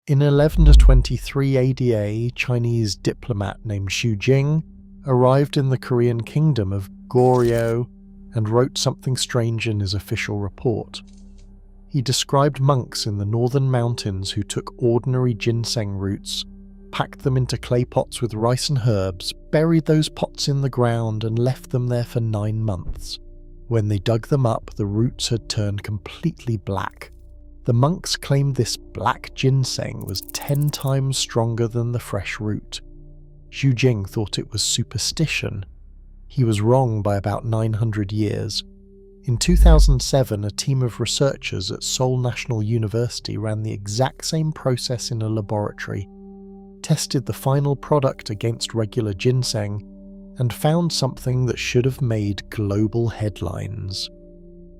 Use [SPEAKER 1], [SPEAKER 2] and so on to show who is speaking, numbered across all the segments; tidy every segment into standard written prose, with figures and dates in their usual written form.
[SPEAKER 1] In 1123 ADA, Chinese diplomat named Xu Jing arrived in the Korean kingdom of Goryeo and wrote something strange in his official report. He described monks in the northern mountains who took ordinary ginseng roots, packed them into clay pots with rice and herbs, buried those pots in the ground and left them there for 9 months. When they dug them up, the roots had turned completely black. The monks claimed this black ginseng was 10 times stronger than the fresh root. Xu Jing thought it was superstition. He was wrong by about 900 years. In 2007, a team of researchers at Seoul National University ran the exact same process in a laboratory, tested the final product against regular ginseng, and found something that should have made global headlines.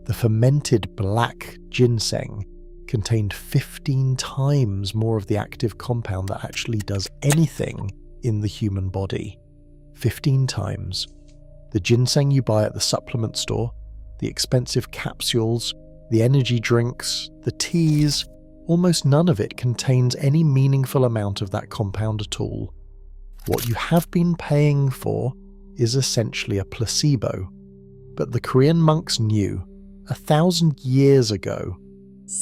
[SPEAKER 1] The fermented black ginseng contained 15 times more of the active compound that actually does anything in the human body. 15 times. The ginseng you buy at the supplement store, the expensive capsules, the energy drinks, the teas, almost none of it contains any meaningful amount of that compound at all. What you have been paying for is essentially a placebo. But the Korean monks knew 1,000 years ago,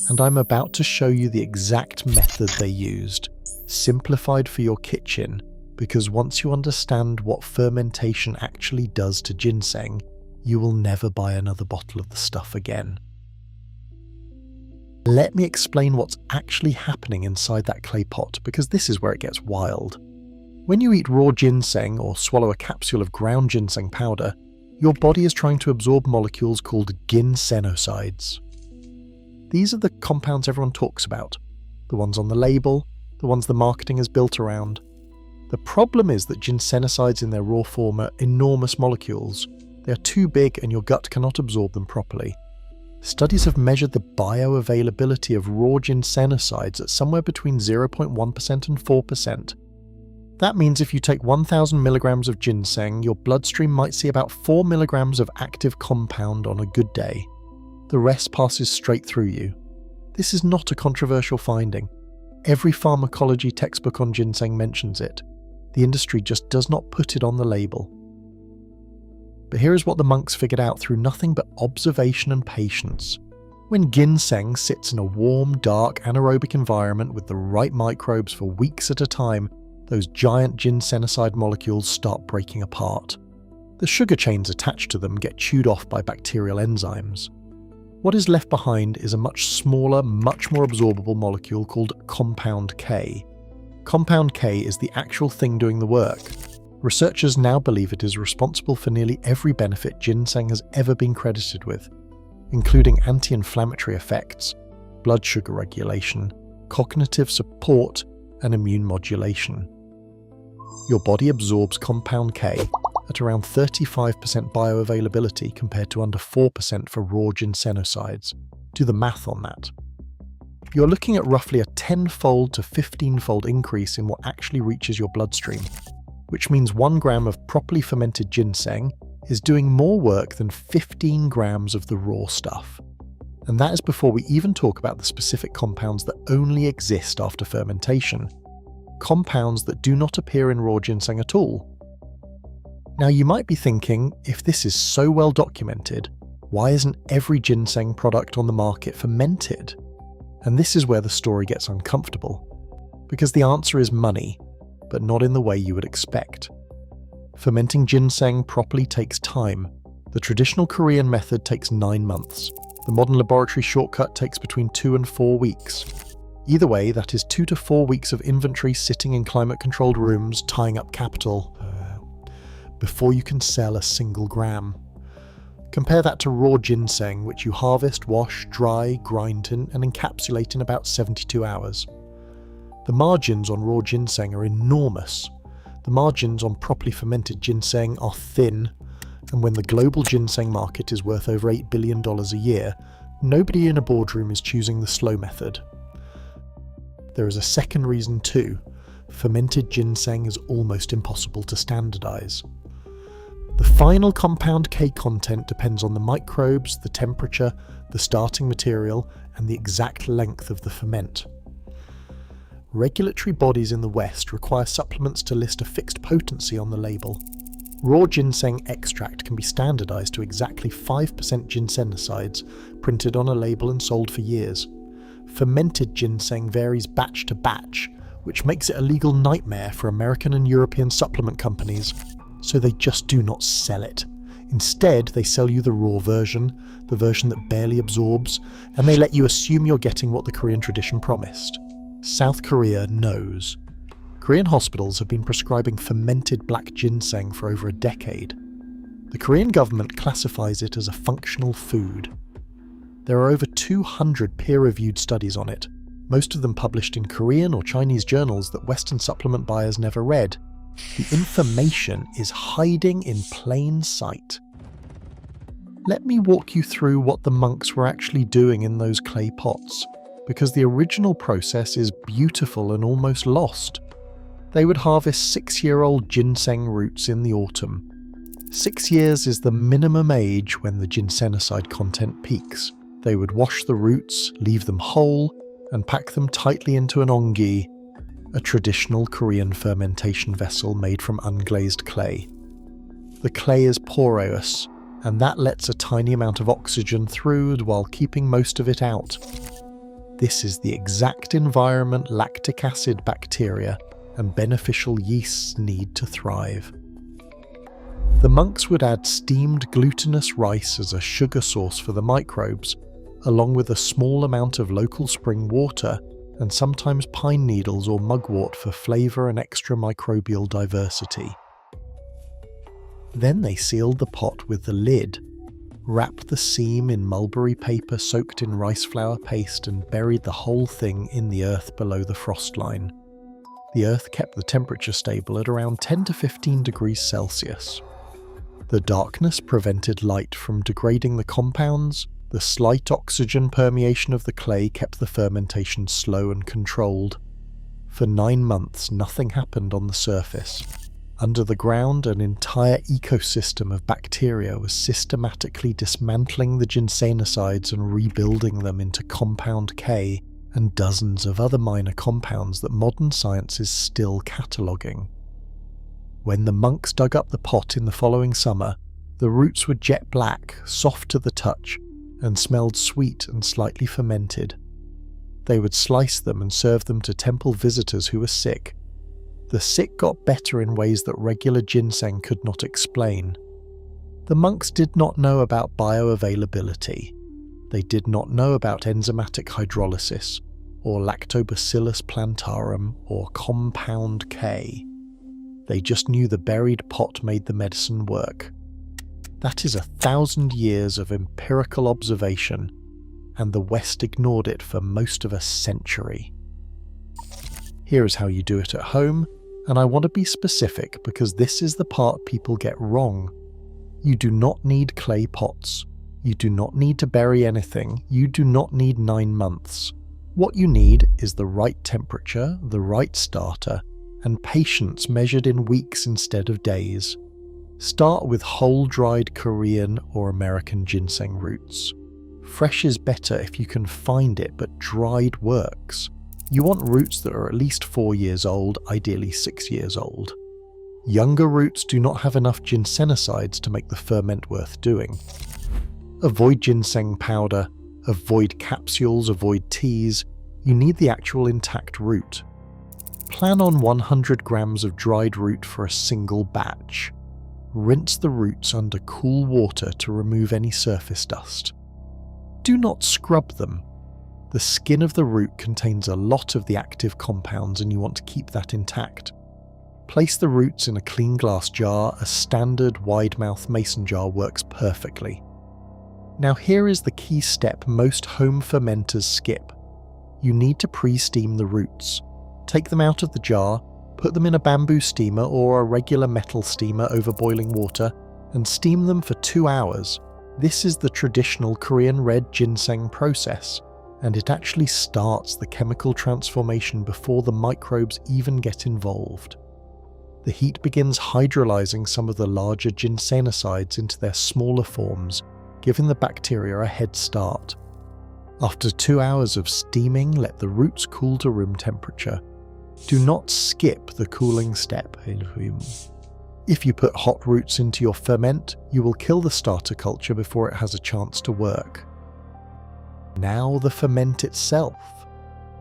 [SPEAKER 1] and I'm about to show you the exact method they used, simplified for your kitchen, because once you understand what fermentation actually does to ginseng, you will never buy another bottle of the stuff again. Let me explain what's actually happening inside that clay pot, because this is where it gets wild. When you eat raw ginseng or swallow a capsule of ground ginseng powder, your body is trying to absorb molecules called ginsenosides. These are the compounds everyone talks about, the ones on the label, the ones the marketing is built around. The problem is that ginsenosides in their raw form are enormous molecules. They are too big and your gut cannot absorb them properly. Studies have measured the bioavailability of raw ginsenosides at somewhere between 0.1% and 4%. That means if you take 1,000 milligrams of ginseng, your bloodstream might see about 4 milligrams of active compound on a good day. The rest passes straight through you. This is not a controversial finding. Every pharmacology textbook on ginseng mentions it. The industry just does not put it on the label. But here is what the monks figured out through nothing but observation and patience. When ginseng sits in a warm, dark, anaerobic environment with the right microbes for weeks at a time, those giant ginsenoside molecules start breaking apart. The sugar chains attached to them get chewed off by bacterial enzymes. What is left behind is a much smaller, much more absorbable molecule called compound K. Compound K is the actual thing doing the work. Researchers now believe it is responsible for nearly every benefit ginseng has ever been credited with, including anti-inflammatory effects, blood sugar regulation, cognitive support, and immune modulation. Your body absorbs compound K at around 35% bioavailability compared to under 4% for raw ginsenosides. Do the math on that. You're looking at roughly a 10-fold to 15-fold increase in what actually reaches your bloodstream, which means 1 gram of properly fermented ginseng is doing more work than 15 grams of the raw stuff. And that is before we even talk about the specific compounds that only exist after fermentation, compounds that do not appear in raw ginseng at all. Now you might be thinking, if this is so well documented, why isn't every ginseng product on the market fermented? And this is where the story gets uncomfortable. Because the answer is money, but not in the way you would expect. Fermenting ginseng properly takes time. The traditional Korean method takes 9 months. The modern laboratory shortcut takes between 2 and 4 weeks. Either way, that is 2 to 4 weeks of inventory sitting in climate-controlled rooms, tying up capital, before you can sell a single gram. Compare that to raw ginseng, which you harvest, wash, dry, grind and encapsulate in about 72 hours. The margins on raw ginseng are enormous. The margins on properly fermented ginseng are thin, and when the global ginseng market is worth over $8 billion a year, nobody in a boardroom is choosing the slow method. There is a second reason too. Fermented ginseng is almost impossible to standardize. The final compound K content depends on the microbes, the temperature, the starting material, and the exact length of the ferment. Regulatory bodies in the West require supplements to list a fixed potency on the label. Raw ginseng extract can be standardized to exactly 5% ginsenosides, printed on a label and sold for years. Fermented ginseng varies batch to batch, which makes it a legal nightmare for American and European supplement companies, so they just do not sell it. Instead, they sell you the raw version, the version that barely absorbs, and they let you assume you're getting what the Korean tradition promised. South Korea knows. Korean hospitals have been prescribing fermented black ginseng for over a decade. The Korean government classifies it as a functional food. There are over 200 peer-reviewed studies on it, most of them published in Korean or Chinese journals that Western supplement buyers never read. The information is hiding in plain sight. Let me walk you through what the monks were actually doing in those clay pots, because the original process is beautiful and almost lost. They would harvest 6-year-old ginseng roots in the autumn. 6 years is the minimum age when the ginsenoside content peaks. They would wash the roots, leave them whole, and pack them tightly into an ongi, a traditional Korean fermentation vessel made from unglazed clay. The clay is porous, and that lets a tiny amount of oxygen through while keeping most of it out. This is the exact environment lactic acid bacteria and beneficial yeasts need to thrive. The monks would add steamed glutinous rice as a sugar source for the microbes, along with a small amount of local spring water and sometimes pine needles or mugwort for flavour and extra microbial diversity. Then they sealed the pot with the lid, wrapped the seam in mulberry paper soaked in rice flour paste and buried the whole thing in the earth below the frost line. The earth kept the temperature stable at around 10 to 15 degrees Celsius. The darkness prevented light from degrading the compounds. The slight oxygen permeation of the clay kept the fermentation slow and controlled. For 9 months, nothing happened on the surface. Under the ground, an entire ecosystem of bacteria was systematically dismantling the ginsenosides and rebuilding them into compound K and dozens of other minor compounds that modern science is still cataloguing. When the monks dug up the pot in the following summer, the roots were jet black, soft to the touch, and smelled sweet and slightly fermented. They would slice them and serve them to temple visitors who were sick. The sick got better in ways that regular ginseng could not explain. The monks did not know about bioavailability. They did not know about enzymatic hydrolysis, or lactobacillus plantarum, or compound K. They just knew the buried pot made the medicine work. That is 1,000 years of empirical observation, and the West ignored it for most of a century. Here is how you do it at home, and I want to be specific because this is the part people get wrong. You do not need clay pots. You do not need to bury anything. You do not need 9 months. What you need is the right temperature, the right starter, and patience measured in weeks instead of days. Start with whole dried Korean or American ginseng roots. Fresh is better if you can find it, but dried works. You want roots that are at least 4 years old, ideally 6 years old. Younger roots do not have enough ginsenosides to make the ferment worth doing. Avoid ginseng powder, avoid capsules, avoid teas. You need the actual intact root. Plan on 100 grams of dried root for a single batch. Rinse the roots under cool water to remove any surface dust. Do not scrub them. The skin of the root contains a lot of the active compounds and you want to keep that intact. Place the roots in a clean glass jar. A standard wide-mouth mason jar works perfectly. Now here is the key step most home fermenters skip. You need to pre-steam the roots. Take them out of the jar, put them in a bamboo steamer or a regular metal steamer over boiling water, and steam them for 2 hours. This is the traditional Korean red ginseng process, and it actually starts the chemical transformation before the microbes even get involved. The heat begins hydrolyzing some of the larger ginsenosides into their smaller forms, giving the bacteria a head start. After 2 hours of steaming, let the roots cool to room temperature. Do not skip the cooling step. If you put hot roots into your ferment, you will kill the starter culture before it has a chance to work. Now the ferment itself.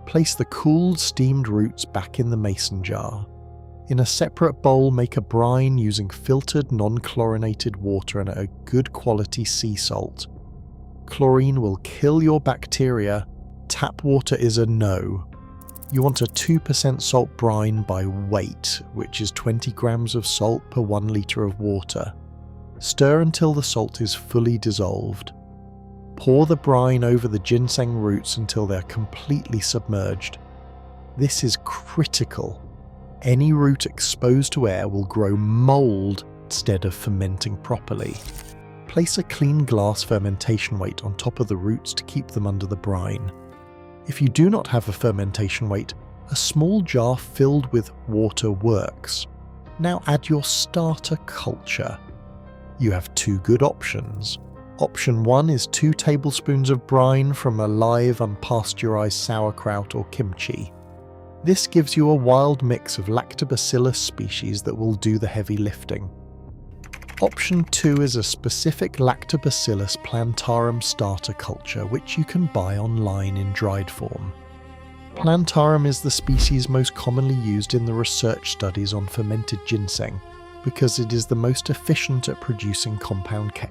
[SPEAKER 1] Place the cooled steamed roots back in the mason jar. In a separate bowl, make a brine using filtered non-chlorinated water and a good quality sea salt. Chlorine will kill your bacteria. Tap water is a no. You want a 2% salt brine by weight, which is 20 grams of salt per 1 litre of water. Stir until the salt is fully dissolved. Pour the brine over the ginseng roots until they're completely submerged. This is critical. Any root exposed to air will grow mould instead of fermenting properly. Place a clean glass fermentation weight on top of the roots to keep them under the brine. If you do not have a fermentation weight, a small jar filled with water works. Now add your starter culture. You have 2 good options. Option 1 is 2 tablespoons of brine from a live unpasteurized sauerkraut or kimchi. This gives you a wild mix of lactobacillus species that will do the heavy lifting. Option 2 is a specific Lactobacillus plantarum starter culture which you can buy online in dried form. Plantarum is the species most commonly used in the research studies on fermented ginseng because it is the most efficient at producing compound K.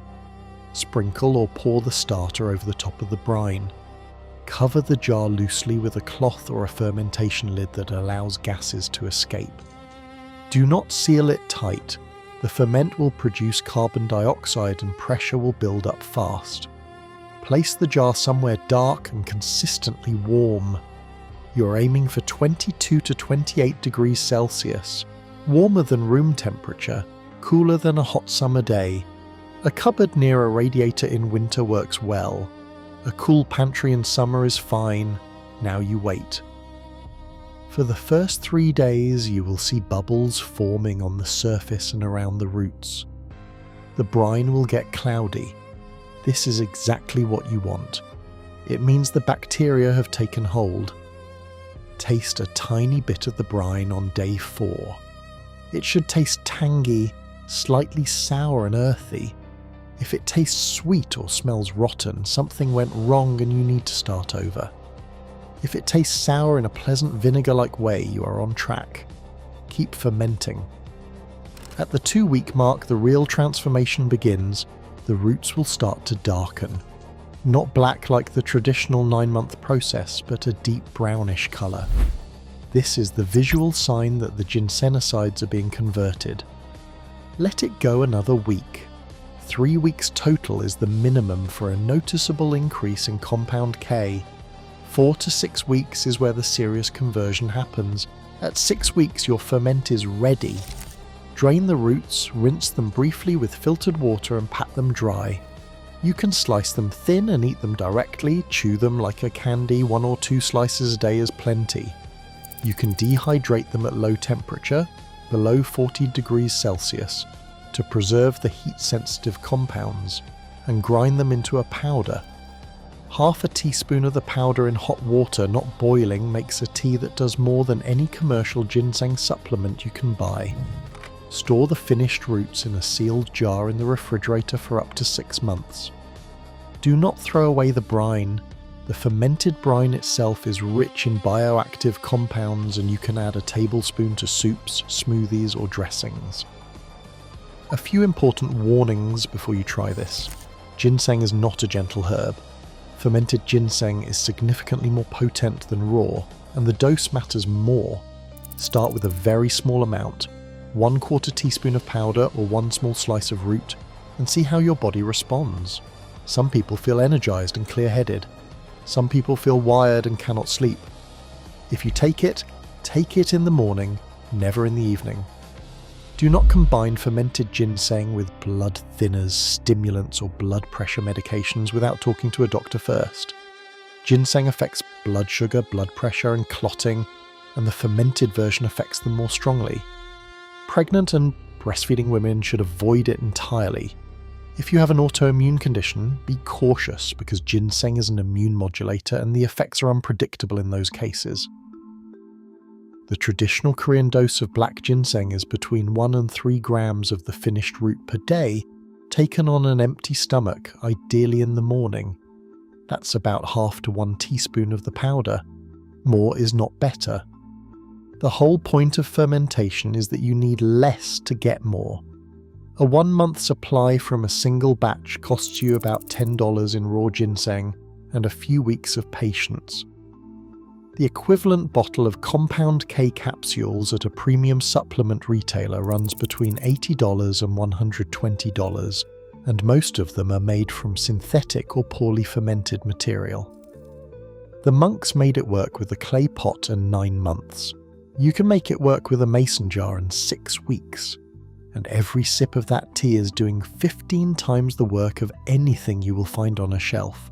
[SPEAKER 1] Sprinkle or pour the starter over the top of the brine. Cover the jar loosely with a cloth or a fermentation lid that allows gases to escape. Do not seal it tight. The ferment will produce carbon dioxide and pressure will build up fast. Place the jar somewhere dark and consistently warm. You're aiming for 22 to 28 degrees Celsius, warmer than room temperature, cooler than a hot summer day. A cupboard near a radiator in winter works well. A cool pantry in summer is fine. Now you wait. For the first 3 days, you will see bubbles forming on the surface and around the roots. The brine will get cloudy. This is exactly what you want. It means the bacteria have taken hold. Taste a tiny bit of the brine on day 4. It should taste tangy, slightly sour and earthy. If it tastes sweet or smells rotten, something went wrong and you need to start over. If it tastes sour in a pleasant vinegar-like way, you are on track. Keep fermenting. At the 2-week mark, the real transformation begins. The roots will start to darken. Not black like the traditional 9-month process, but a deep brownish colour. This is the visual sign that the ginsenosides are being converted. Let it go another week. 3 weeks total is the minimum for a noticeable increase in compound K. 4 to 6 weeks is where the serious conversion happens. At 6 weeks, your ferment is ready. Drain the roots, rinse them briefly with filtered water and pat them dry. You can slice them thin and eat them directly, chew them like a candy. 1 or 2 slices a day is plenty. You can dehydrate them at low temperature, below 40 degrees Celsius, to preserve the heat-sensitive compounds, and grind them into a powder. Half a teaspoon of the powder in hot water, not boiling, makes a tea that does more than any commercial ginseng supplement you can buy. Store the finished roots in a sealed jar in the refrigerator for up to 6 months. Do not throw away the brine. The fermented brine itself is rich in bioactive compounds and you can add a tablespoon to soups, smoothies or dressings. A few important warnings before you try this. Ginseng is not a gentle herb. Fermented ginseng is significantly more potent than raw, and the dose matters more. Start with a very small amount, 1/4 teaspoon of powder or 1 small slice of root, and see how your body responds. Some people feel energized and clear-headed. Some people feel wired and cannot sleep. If you take it in the morning, never in the evening. Do not combine fermented ginseng with blood thinners, stimulants or blood pressure medications without talking to a doctor first. Ginseng affects blood sugar, blood pressure and clotting, and the fermented version affects them more strongly. Pregnant and breastfeeding women should avoid it entirely. If you have an autoimmune condition, be cautious because ginseng is an immune modulator and the effects are unpredictable in those cases. The traditional Korean dose of black ginseng is between 1 and 3 grams of the finished root per day, taken on an empty stomach, ideally in the morning. That's about half to 1 teaspoon of the powder. More is not better. The whole point of fermentation is that you need less to get more. A 1-month supply from a single batch costs you about $10 in raw ginseng and a few weeks of patience. The equivalent bottle of compound K capsules at a premium supplement retailer runs between $80 and $120, and most of them are made from synthetic or poorly fermented material. The monks made it work with a clay pot in 9 months. You can make it work with a mason jar in 6 weeks. And every sip of that tea is doing 15 times the work of anything you will find on a shelf.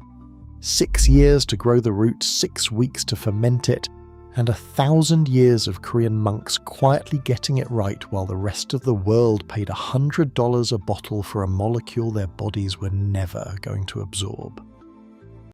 [SPEAKER 1] 6 years to grow the root, 6 weeks to ferment it, and 1,000 years of Korean monks quietly getting it right while the rest of the world paid $100 a bottle for a molecule their bodies were never going to absorb.